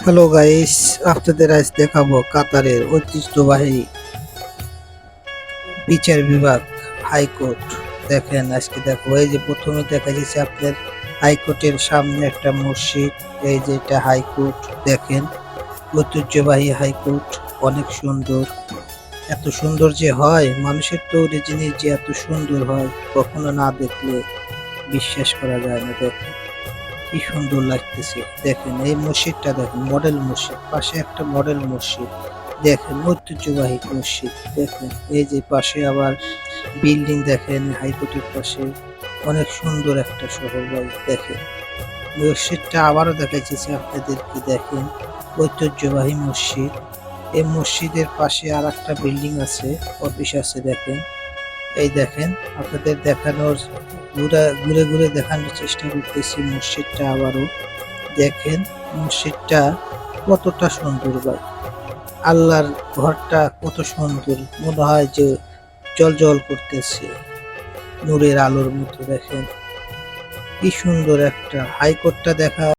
Hello guys, আপনাদের আজ দেখাবো কাতারের ঐতিহ্যবাহী বিচার বিভাগ হাইকোর্ট। দেখেন আজকে দেখো, এই যে প্রথমে দেখা যাচ্ছে আপনার হাইকোর্টের সামনে একটা মসজিদ। এই যে এটা হাইকোর্ট, দেখেন ঐতিহ্যবাহী হাইকোর্ট, অনেক সুন্দর। এত সুন্দর যে হয়, মানুষের তৈরি জিনিস যে এত সুন্দর হয় কখনো না দেখলে বিশ্বাস করা যায় না। দেখেন কি সুন্দর লাগতেছে। দেখেন এই মসজিদটা, দেখেন মডেল মসজিদ, পাশে একটা মডেল মসজিদ। দেখেন ঐতিহ্যবাহী মসজিদ। দেখেন এই যে পাশে আবার বিল্ডিং, দেখেন হাইকোর্টের পাশে অনেক সুন্দর একটা শহর ভাই। দেখেন মসজিদটা আবারও দেখাইতেছি আপনাদেরকে। দেখেন ঐতিহ্যবাহী মসজিদ। এই মসজিদের পাশে আর একটা বিল্ডিং আছে, অফিস আছে। দেখেন এই দেখেন, আপনাদের দেখানোর ঘুরে ঘুরে দেখানোর চেষ্টা করতেছি মসজিদটা আবারও। দেখেন মসজিদটা কতটা সুন্দর ভাই, আল্লাহর ঘরটা কত সুন্দর, মনে হয় যে জল জল করতেছে নূরের আলোর মতো। দেখেন কি সুন্দর একটা হাইকোর্টটা দেখা